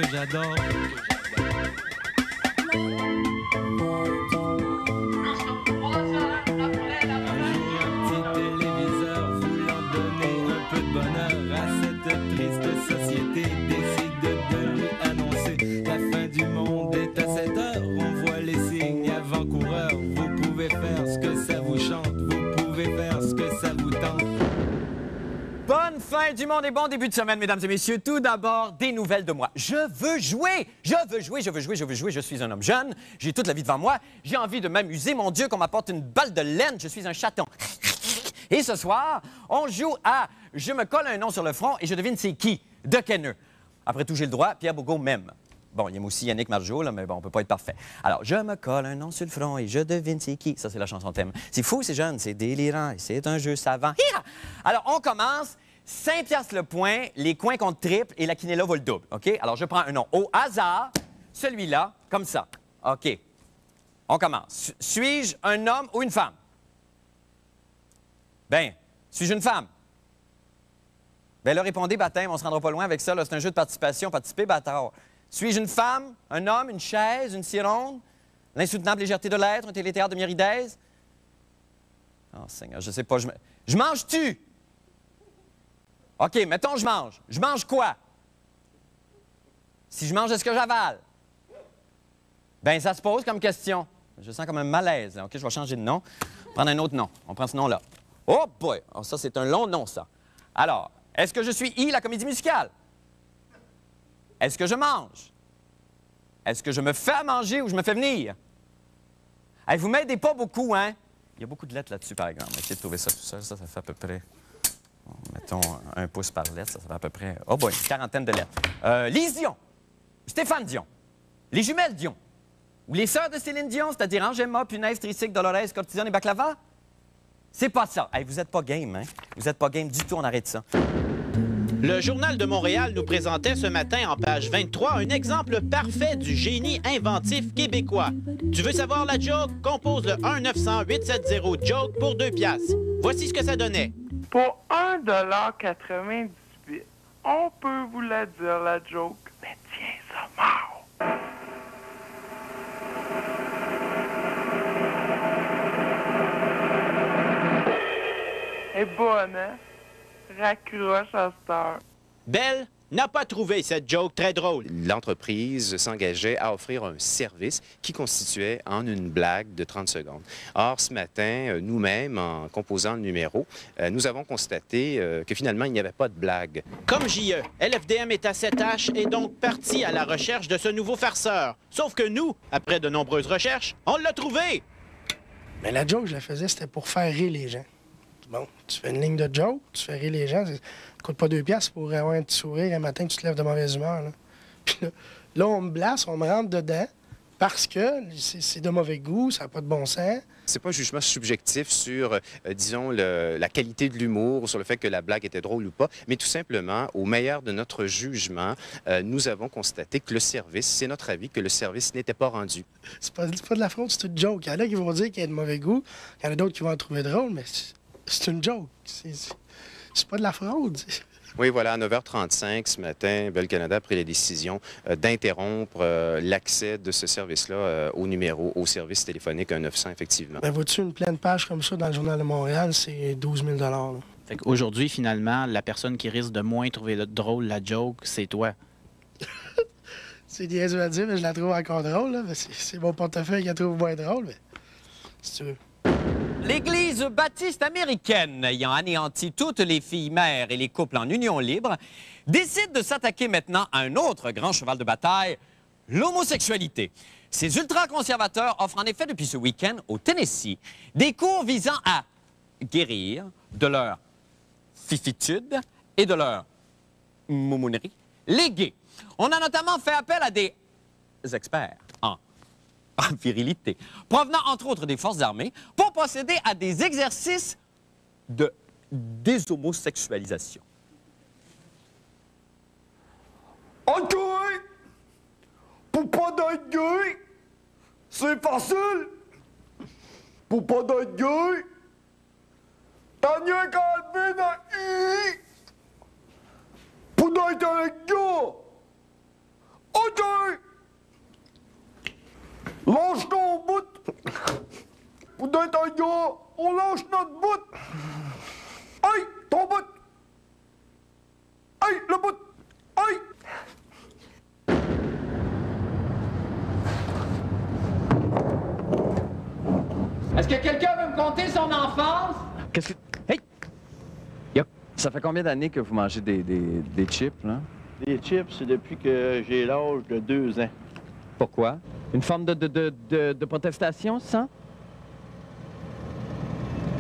que j'adore. Société décide de lui annoncer la fin du monde est à 7 heures. On voit les signes avant-coureurs. Vous pouvez faire ce que ça vous chante. Vous pouvez faire ce que ça vous tente. Bonne fin du monde et bon début de semaine, mesdames et messieurs. Tout d'abord, des nouvelles de moi. Je veux jouer! Je veux jouer, je veux jouer, je veux jouer. Je suis un homme jeune. J'ai toute la vie devant moi. J'ai envie de m'amuser. Mon Dieu, qu'on m'apporte une balle de laine. Je suis un chaton. Et ce soir, on joue à « Je me colle un nom sur le front et je devine c'est qui » de Kenner. Après tout, j'ai le droit. Pierre Bourgault m'aime. Bon, il aime aussi Yannick Margeau, là, mais bon, on peut pas être parfait. Alors, je me colle un nom sur le front et je devine c'est qui. Ça, c'est la chanson thème. C'est fou, c'est jeune, c'est délirant et c'est un jeu savant. Hi-ha! Alors, on commence. 5 piastres le point, les coins comptent triple et la quinella vaut le double. OK? Alors, je prends un nom au hasard, celui-là, comme ça. OK. On commence. Suis-je un homme ou une femme? Ben, suis-je une femme? Ben là, répondez baptême, on se rendra pas loin avec ça. C'est un jeu de participation. Participez, bâtard. Suis-je une femme, un homme, une chaise, une cironde? L'insoutenable légèreté de l'être, un téléthéâtre de Myridaise? Oh, Seigneur, je sais pas. Je mange-tu? OK, mettons, je mange. Je mange quoi? Si je mange, est-ce que j'avale? Ben, ça se pose comme question. Je sens comme un malaise. OK, je vais changer de nom. Prendre un autre nom. On prend ce nom-là. Oh boy! Oh, ça, c'est un long nom, ça. Alors, est-ce que je suis I, la comédie musicale? Est-ce que je mange? Est-ce que je me fais à manger ou je me fais venir? Hey, vous m'aidez pas beaucoup, hein? Il y a beaucoup de lettres là-dessus, par exemple. Essayez de trouver ça tout seul. Ça fait à peu près... Bon, mettons 1 pouce par lettre. Ça fait à peu près... Oh boy, une quarantaine de lettres. Lise Dion. Stéphane Dion. Les jumelles Dion. Ou les sœurs de Céline Dion, c'est-à-dire Angéma, Punaise, Tricycle, Dolores, Cortisone et Baklava? C'est pas ça. Hey, vous êtes pas game, hein? Vous êtes pas game du tout, on arrête ça. Le Journal de Montréal nous présentait ce matin en page 23 un exemple parfait du génie inventif québécois. Tu veux savoir la joke? Compose le 1-900-870-JOKE pour 2 piastres. Voici ce que ça donnait. Pour 1,98 $, on peut vous la dire, la joke. Mais tiens ça mort! Elle est bonne, hein? Raccroche à cette heure. Belle n'a pas trouvé cette joke très drôle. L'entreprise s'engageait à offrir un service qui constituait en une blague de 30 secondes. Or, ce matin, nous-mêmes, en composant le numéro, nous avons constaté que finalement, il n'y avait pas de blague. Comme JE, LFDM est à 7H et donc parti à la recherche de ce nouveau farceur. Sauf que nous, après de nombreuses recherches, on l'a trouvé! Mais la joke, je la faisais, c'était pour faire rire les gens. Bon, tu fais une ligne de joke, tu fais rire les gens, ça coûte pas 2 piastres pour avoir un petit sourire un matin que tu te lèves de mauvaise humeur. Là. Puis là, on me blasse, on me rentre dedans parce que c'est de mauvais goût, ça n'a pas de bon sens. C'est pas un jugement subjectif sur, disons, la qualité de l'humour ou sur le fait que la blague était drôle ou pas, mais tout simplement, au meilleur de notre jugement, nous avons constaté que le service, c'est notre avis, que le service n'était pas rendu. C'est pas de la fraude, c'est une joke. Il y en a qui vont dire qu'il y a de mauvais goût, il y en a d'autres qui vont en trouver drôle, mais c'est une joke. C'est pas de la fraude. Oui, voilà, à 9h35 ce matin, Bell Canada a pris la décision d'interrompre l'accès de ce service-là au numéro, au service téléphonique 1-900, effectivement. Ben, vois-tu, une pleine page comme ça dans le Journal de Montréal, c'est 12 000 $. Fait qu'aujourd'hui, finalement, la personne qui risque de moins trouver drôle la joke, c'est toi. C'est niaiseux à dire, mais je la trouve encore drôle. Là. C'est mon portefeuille qui la trouve moins drôle, mais si tu veux. L'Église baptiste américaine, ayant anéanti toutes les filles mères et les couples en union libre, décide de s'attaquer maintenant à un autre grand cheval de bataille, l'homosexualité. Ces ultra-conservateurs offrent en effet depuis ce week-end au Tennessee des cours visant à guérir de leur fifitude et de leur moumounerie les gays. On a notamment fait appel à des experts en virilité, provenant entre autres des forces armées, pour procéder à des exercices de déshomosexualisation. OK! Pour pas d'être gay, c'est facile! Pour pas d'être gay, t'as rien qu'à enlever le I! Pour d'être un gars, OK! Lâche ton bout! Pour d'être un gars, on lâche notre bout! Hey, ton bout! Hey, le bout! Hey! Est-ce que quelqu'un veut me conter son enfance? Qu'est-ce que... Hey! Ça fait combien d'années que vous mangez des chips, là? Des chips, c'est depuis que j'ai l'âge de 2 ans. Pourquoi? Une forme de protestation, ça?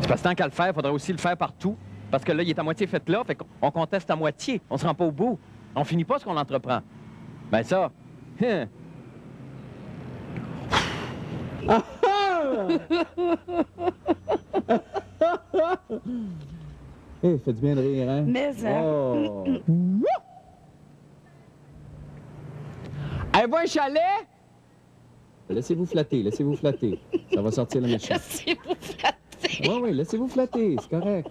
C'est parce que tant qu'à le faire, il faudrait aussi le faire partout. Parce que là, il est à moitié fait là, fait qu'on conteste à moitié. On se rend pas au bout. On finit pas ce qu'on entreprend. Ben ça... Hey, fait du bien de rire, hein? Mais ça... Oh. Un bon chalet? Laissez-vous flatter, laissez-vous flatter. Ça va sortir le méchant. Laissez-vous flatter. Oui, oui, laissez-vous flatter, c'est correct.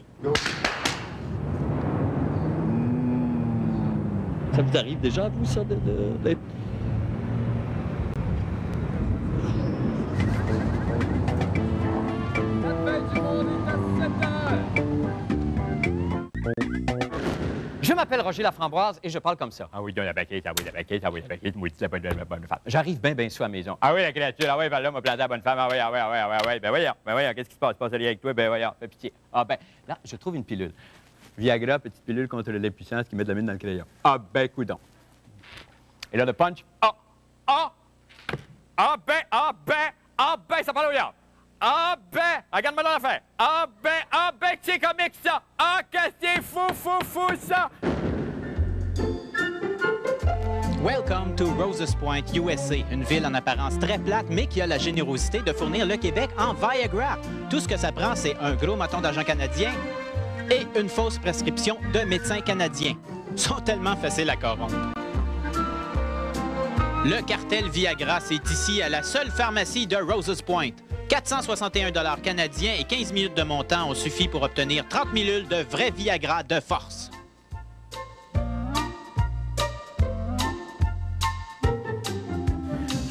Ça vous arrive déjà, vous, ça, d'être... Je m'appelle Roger Laframboise et je parle comme ça. Ah oui, donne la baquette, ah oui, la baquette, ah oui, la baquette, moi, tu la bonne femme. J'arrive bien sous à la maison. Ah oui, la créature, ah oui, ben là, m'a planté la bonne femme, ah oui, ben voyons, qu'est-ce qui se passe? Pas aller avec toi, ben voyons, fais pitié. Ah ben, là, je trouve une pilule. Viagra, petite pilule contre le lait puissance qui met de la mine dans le crayon. Ah ben, coudonc. Et là, le punch. Ah ben, ça parle au diable. Ah ben, regarde-moi dans l'affaire. Ah ben, c'est comique ça. Ah, qu'est-ce que c'est fou ça. Welcome to Roses Point, USA, une ville en apparence très plate, mais qui a la générosité de fournir le Québec en Viagra. Tout ce que ça prend, c'est un gros moton d'argent canadien et une fausse prescription de médecins canadiens. Ils sont tellement faciles à corrompre. Le cartel Viagra, c'est ici à la seule pharmacie de Roses Point. 461 $ canadiens et 15 minutes de montant ont suffi pour obtenir 30 000 de vrai Viagra de force.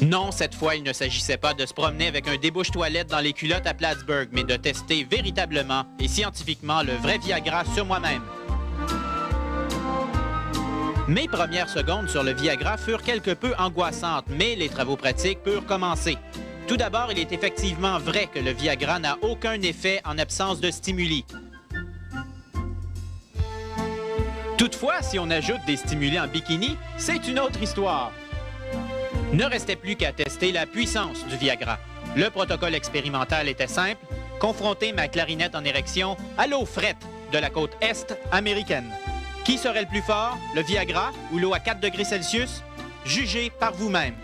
Non, cette fois, il ne s'agissait pas de se promener avec un débouche-toilette dans les culottes à Plattsburgh, mais de tester véritablement et scientifiquement le vrai Viagra sur moi-même. Mes premières secondes sur le Viagra furent quelque peu angoissantes, mais les travaux pratiques purent commencer. Tout d'abord, il est effectivement vrai que le Viagra n'a aucun effet en absence de stimuli. Toutefois, si on ajoute des stimuli en bikini, c'est une autre histoire. Ne restait plus qu'à tester la puissance du Viagra. Le protocole expérimental était simple, confronter ma clarinette en érection à l'eau frette de la côte est américaine. Qui serait le plus fort, le Viagra ou l'eau à 4 degrés Celsius? Jugez par vous-même.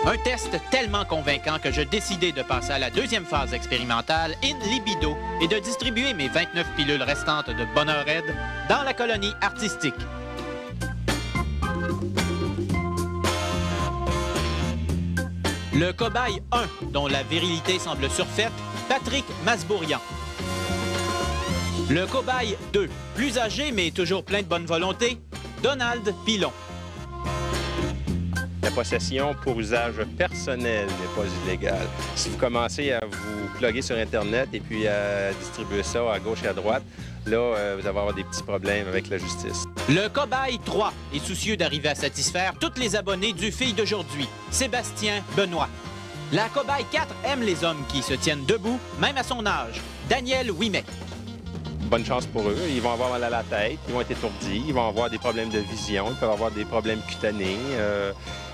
Un test tellement convaincant que je décidai de passer à la deuxième phase expérimentale, in libido, et de distribuer mes 29 pilules restantes de bonheur raide dans la colonie artistique. Le cobaye 1, dont la virilité semble surfaite, Patrick Masbourian. Le cobaye 2, plus âgé mais toujours plein de bonne volonté, Donald Pilon. La possession pour usage personnel n'est pas illégale. Si vous commencez à vous plugger sur Internet et puis à distribuer ça à gauche et à droite, là, vous allez avoir des petits problèmes avec la justice. Le cobaye 3 est soucieux d'arriver à satisfaire tous les abonnés du Fille d'aujourd'hui, Sébastien Benoît. La cobaye 4 aime les hommes qui se tiennent debout, même à son âge, Daniel Ouimet. Bonne chance pour eux. Ils vont avoir mal à la tête, ils vont être étourdis, ils vont avoir des problèmes de vision, ils peuvent avoir des problèmes cutanés,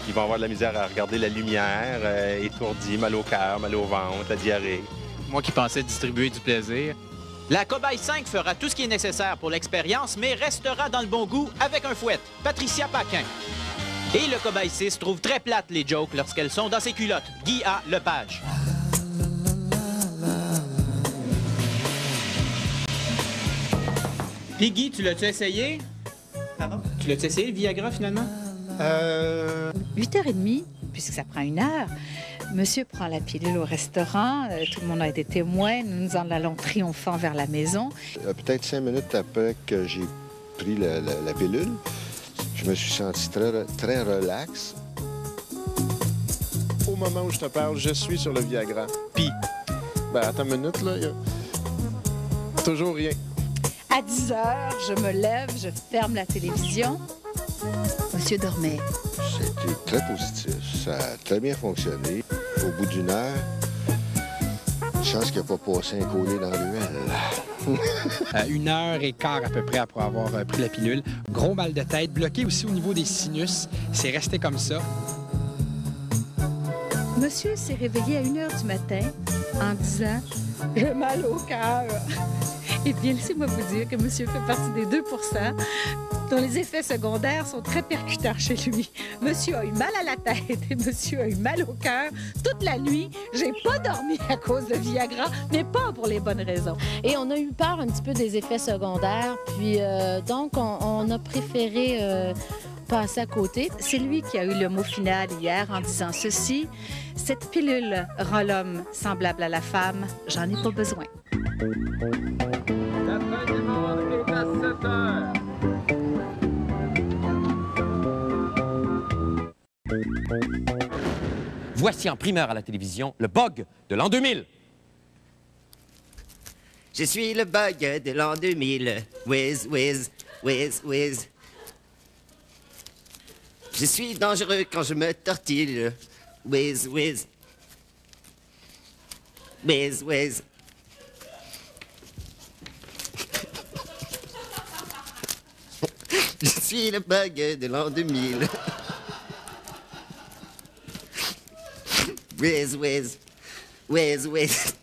ils vont avoir de la misère à regarder la lumière, étourdis, mal au cœur, mal au ventre, la diarrhée. Moi qui pensais distribuer du plaisir. La cobaye 5 fera tout ce qui est nécessaire pour l'expérience, mais restera dans le bon goût avec un fouet, Patricia Paquin. Et le cobaye 6 trouve très plate les jokes lorsqu'elles sont dans ses culottes, Guy A. Lepage. Puis Guy, tu l'as-tu essayé? Pardon? Tu l'as-tu essayé, le Viagra, finalement? 8h30, puisque ça prend 1 heure. Monsieur prend la pilule au restaurant, tout le monde a été témoin, nous nous en allons triomphant vers la maison. Peut-être 5 minutes après que j'ai pris la pilule, Je me suis senti très relax. Au moment où je te parle, je suis sur le Viagra. Puis, ben attends une minute, là, y a toujours rien. À 10 heures, je me lève, je ferme la télévision. Monsieur dormait. C'était très positif. Ça a très bien fonctionné. Au bout d'une heure, chance qu'il n'a pas passé un collier dans le ruelle. 1h15 à peu près après avoir pris la pilule. Gros mal de tête, bloqué aussi au niveau des sinus. C'est resté comme ça. Monsieur s'est réveillé à 1h du matin en disant « J'ai mal au cœur ». Eh bien, laissez-moi vous dire que monsieur fait partie des 2 % dont les effets secondaires sont très percutants chez lui. Monsieur a eu mal à la tête et monsieur a eu mal au cœur toute la nuit. J'ai pas dormi à cause de Viagra, mais pas pour les bonnes raisons. Et on a eu peur un petit peu des effets secondaires, puis donc on a préféré passer à côté. C'est lui qui a eu le mot final hier en disant ceci: « Cette pilule rend l'homme semblable à la femme. J'en ai pas besoin. » La fin du monde est à 7 heures. Voici en primeur à la télévision le bug de l'an 2000. Je suis le bug de l'an 2000. Whiz, whiz, whiz, whiz. Je suis dangereux quand je me tortille. Whiz, whiz. Whiz, whiz. Je suis le bug de l'an 2000. Whiz, whiz. Whiz, whiz.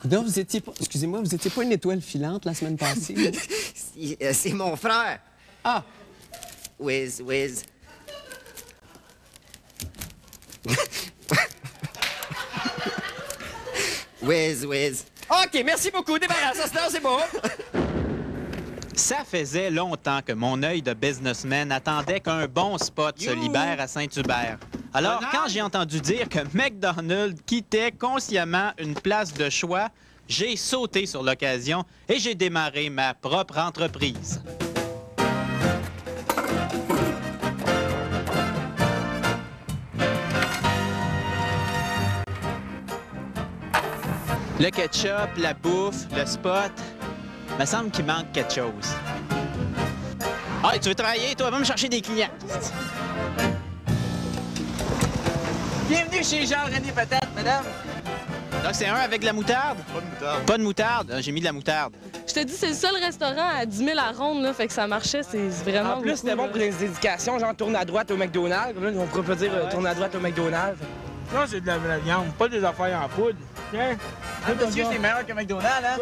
Non, vous étiez pas... Excusez-moi, vous étiez pas une étoile filante la semaine passée? C'est mon frère. Ah! Whiz, whiz. Whiz, whiz. OK, merci beaucoup. Débarrasse, c'est bon. Ça faisait longtemps que mon œil de businessman attendait qu'un bon spot se libère à Saint-Hubert. Alors, quand j'ai entendu dire que McDonald's quittait consciemment une place de choix, j'ai sauté sur l'occasion et j'ai démarré ma propre entreprise. Le ketchup, la bouffe, le spot, me semble qu'il manque quelque chose. Ah, tu veux travailler? Toi, va me chercher des clients. Bienvenue chez Jean-René Patate, madame. Donc, c'est un avec de la moutarde? Pas de moutarde. Pas de moutarde? J'ai mis de la moutarde. Je te dis, c'est le seul restaurant à 10 000 à ronde, là, fait que ça marchait, c'est vraiment En plus, c'était bon pour les éducations, genre tourne à droite au McDonald's. Là, on pourrait pas dire tourne à droite au McDonald's. Non, c'est de la viande, pas des affaires en poudre. Tiens. Ah, monsieur, c'est meilleur que McDonald's, hein?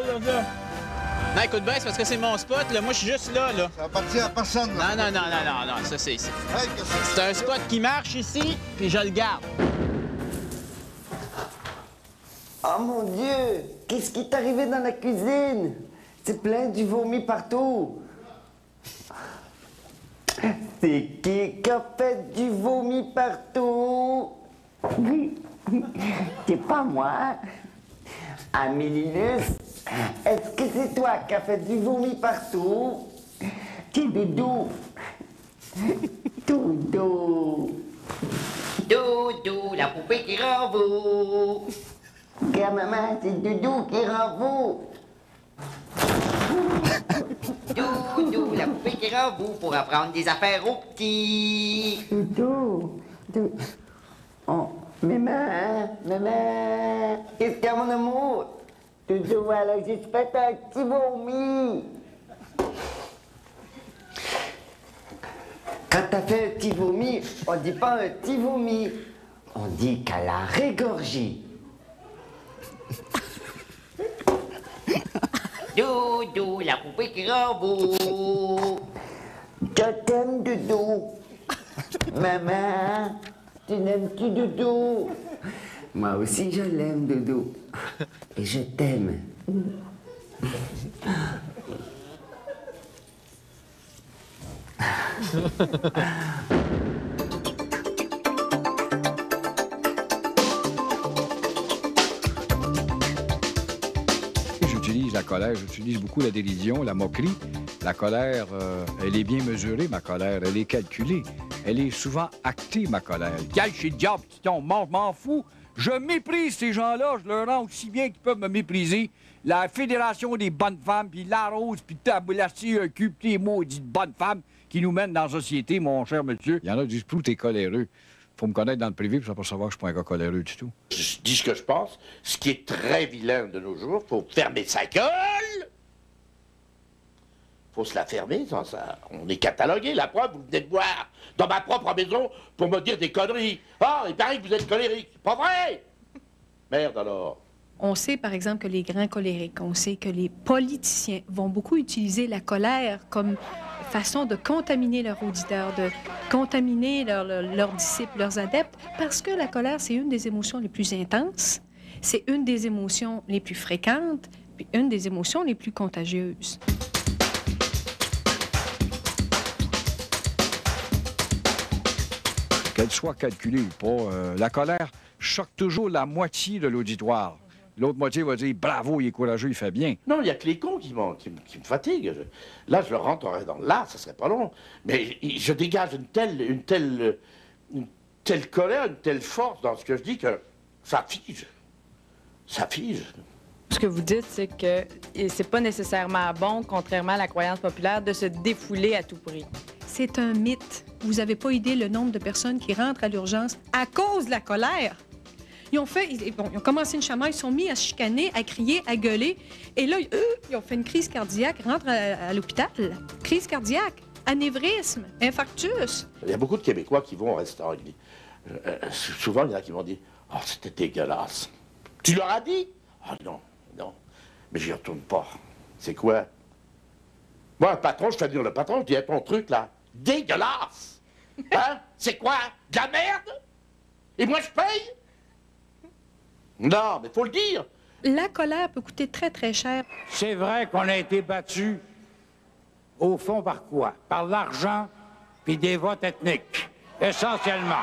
Non, écoute bien, c'est parce que c'est mon spot, là. Moi, je suis juste là, là. Ça appartient à personne, là. Non, ça, c'est... C'est un spot qui marche ici, puis je le garde. Oh mon Dieu! Qu'est-ce qui est arrivé dans la cuisine? C'est plein du vomi partout. C'est qui a fait du vomi partout? C'est pas moi. Amélilus, est-ce que c'est toi qui as fait du vomi partout? C'est Doudou. Doudou. Doudou, la poupée qui renvoie. Car maman, c'est Doudou qui renvoie. Doudou, la poupée qui renvoie pour apprendre des affaires aux petits. Doudou. Oh, maman, qu'est-ce qu'il y a, mon amour? Doudou, voilà, j'ai fait un petit vomi. Quand t'as fait un petit vomi, on dit pas un petit vomi. On dit qu'elle a régorgé. Doudou, la poupée qui renvoie. Je t'aime, Doudou. Maman, tu n'aimes-tu Doudou? Moi aussi, je l'aime, Doudou. Et je t'aime. J'utilise la colère, j'utilise beaucoup la dérision, la moquerie. La colère, elle est bien mesurée, ma colère. Elle est calculée. Elle est souvent actée, ma colère. Quel chez le diable, on m'en fous. Je méprise ces gens-là. Je leur rends aussi bien qu'ils peuvent me mépriser. La Fédération des bonnes femmes, puis la Rose, puis la CEQ, puis les maudites bonnes femmes qui nous mènent dans la société, mon cher monsieur. Il y en a qui disent, plus t'es coléreux. Faut me connaître dans le privé pour savoir que je suis pas un gars coléreux du tout. Je dis ce que je pense. Ce qui est très vilain de nos jours, faut fermer sa gueule. Faut se la fermer, sans ça. On est catalogué. La preuve, vous venez de voir dans ma propre maison pour me dire des conneries. Ah, il paraît que vous êtes colérique. C'est pas vrai! Merde alors. On sait, par exemple, que les grands colériques, on sait que les politiciens vont beaucoup utiliser la colère comme façon de contaminer leurs auditeurs, de contaminer leurs disciples, leurs adeptes, parce que la colère, c'est une des émotions les plus intenses, c'est une des émotions les plus fréquentes, puis une des émotions les plus contagieuses. Qu'elle soit calculée ou pas, la colère choque toujours la moitié de l'auditoire. L'autre moitié va dire « Bravo, il est courageux, il fait bien ». Non, il n'y a que les cons qui me fatiguent. Là, je le rentrerai dans l'art, ça serait pas long. Mais je dégage une telle colère, une telle force dans ce que je dis que ça fige. Ça fige. Ce que vous dites, c'est que c'est pas nécessairement bon, contrairement à la croyance populaire, de se défouler à tout prix. C'est un mythe. Vous n'avez pas idée le nombre de personnes qui rentrent à l'urgence à cause de la colère. Ils ont commencé une chamaille, ils sont mis à se chicaner, à crier, à gueuler. Et là, ils ont fait une crise cardiaque, rentrent à l'hôpital. Crise cardiaque, anévrisme, infarctus. Il y a beaucoup de Québécois qui vont au restaurant. Souvent, il y en a qui m'ont dit « Oh, c'était dégueulasse. » Tu leur as dit? « Ah non, non. Mais j'y retourne pas. » C'est quoi? Moi, un patron, je fais dire le patron, tu as ton truc, là. Dégueulasse! Hein? C'est quoi? De la merde? Et moi, je paye? Non, mais faut le dire. La colère peut coûter très, très cher. C'est vrai qu'on a été battu, au fond, par quoi? Par l'argent puis des votes ethniques, essentiellement.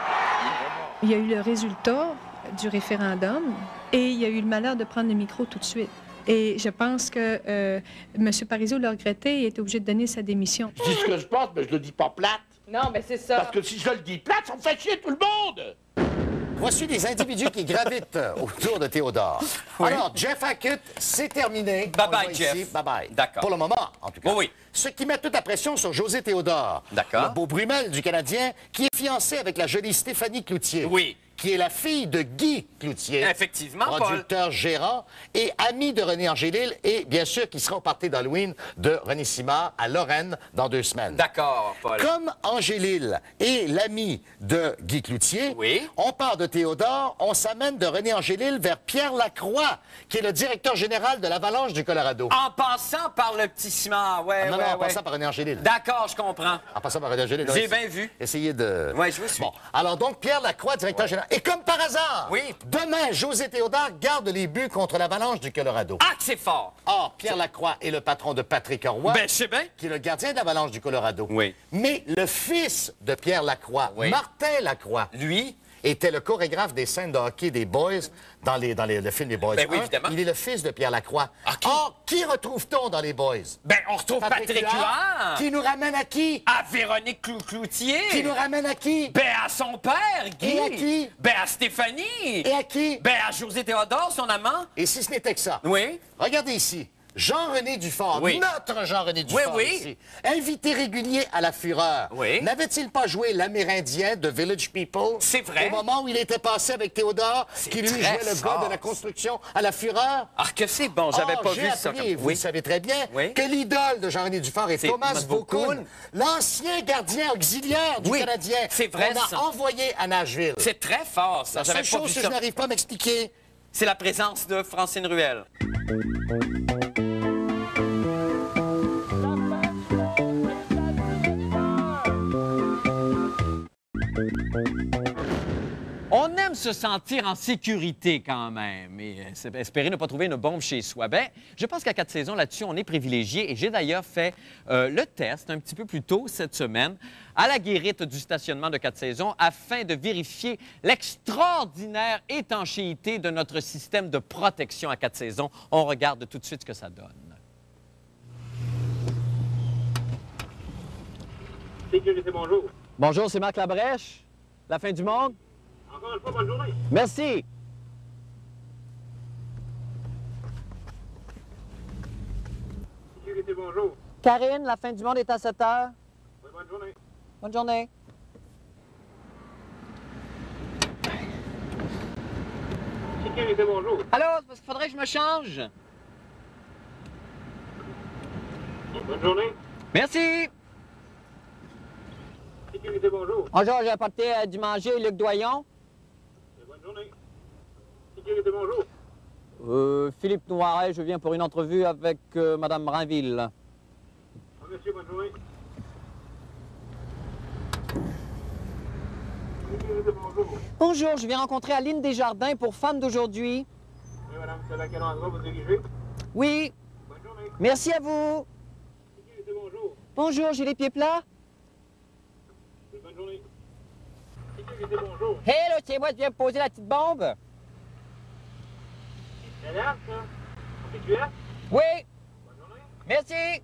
Il y a eu le résultat du référendum et il y a eu le malheur de prendre le micro tout de suite. Et je pense que M. Parizeau l'a regretté et est obligé de donner sa démission. Je dis ce que je pense, mais je le dis pas plate. Non, mais c'est ça. Parce que si je le dis plate, ça me fait chier tout le monde. Voici des individus qui gravitent autour de Théodore. Oui. Alors, Jeff Hackett, c'est terminé. Bye-bye, Jeff. Bye-bye. D'accord. Pour le moment, en tout cas. Oui. Ce qui met toute la pression sur José Théodore. D'accord. Le beau Brumel du Canadien, qui est fiancé avec la jolie Stéphanie Cloutier. Oui. Qui est la fille de Guy Cloutier. Effectivement, producteur gérant et ami de René Angélil et, bien sûr, qui sera au party d'Halloween de René Simard à Lorraine dans 2 semaines. D'accord, Paul. Comme Angélil est l'ami de Guy Cloutier, on part de Théodore, on s'amène de René Angélil vers Pierre Lacroix, qui est le directeur général de l'Avalanche du Colorado. En passant par le petit Simard, Non, en passant par René Angélil. D'accord, je comprends. En passant par René Angélil. J'ai bien vu. Essayez de... Oui, je vous suis. Bon, alors donc, Pierre Lacroix, directeur général. Et comme par hasard, demain, José Théodore garde les buts contre l'Avalanche du Colorado. Ah, que c'est fort! Or, Pierre Lacroix est le patron de Patrick Roy, ben, je sais bien. Qui est le gardien de l'Avalanche du Colorado. Oui. Mais le fils de Pierre Lacroix, Martin Lacroix, lui, était le chorégraphe des scènes de hockey des Boys dans le film Les Boys. Ben oui, évidemment. Il est le fils de Pierre Lacroix. Okay. Or, qui retrouve-t-on dans les Boys? Ben, on retrouve Patrick Huard. Qui nous ramène à qui? À Véronique Cloutier. Qui nous ramène à qui? Ben, à son père, Guy. Et à qui? Ben, à Stéphanie. Et à qui? Ben, à José Théodore, son amant. Et si ce n'était que ça? Oui. Regardez ici. Jean-René Dufort, notre Jean-René Dufort ici, invité régulier à La Fureur. N'avait-il pas joué l'Amérindien de Village People? C'est vrai. Au moment où il était passé avec Théodore, qui lui jouait le gars de la construction à La Fureur? Ah, que c'est bon, j'avais pas vu ça. Vous le savez très bien, que l'idole de Jean-René Dufort est Thomas Vokoun, l'ancien gardien auxiliaire du Canadien. C'est vrai, on a envoyé à Nashville. C'est très fort, ça. La seule chose que je n'arrive pas à m'expliquer, c'est la présence de Francine Ruel. On aime se sentir en sécurité quand même et espérer ne pas trouver une bombe chez soi. Bien, je pense qu'à 4 saisons, là-dessus, on est privilégié et j'ai d'ailleurs fait le test un petit peu plus tôt cette semaine à la guérite du stationnement de 4 saisons afin de vérifier l'extraordinaire étanchéité de notre système de protection à 4 saisons. On regarde tout de suite ce que ça donne. Sécurité, bonjour. Bonjour, c'est Marc Labrèche. La fin du monde? Encore une fois, bonne journée. Merci. Sécurité, bonjour. Karine, la fin du monde est à 7 heures. Oui, bonne journée. Bonne journée. Sécurité, bonjour. Allô, c'est parce qu'il faudrait que je me change. Bonne journée. Merci. Sécurité, bonjour. Bonjour, j'ai apporté du manger Luc Doyon. Bonne journée. Sécurité, bonjour. Philippe Noiret, je viens pour une entrevue avec Madame Brinville. Monsieur, bonne journée. Sécurité, bonjour. Bonjour, je viens rencontrer Aline Desjardins pour Femme d'aujourd'hui. Oui, madame, vous savez à quel endroit vous dirigez? Oui. Bonne journée. Merci à vous. Sécurité, bonjour. Bonjour, j'ai les pieds plats. Bonne journée. Sécurité, bonjour. Hé, là, c'est moi qui viens poser la petite bombe. C'est là, ça? On fait cuire? Oui. Bonne journée. Merci.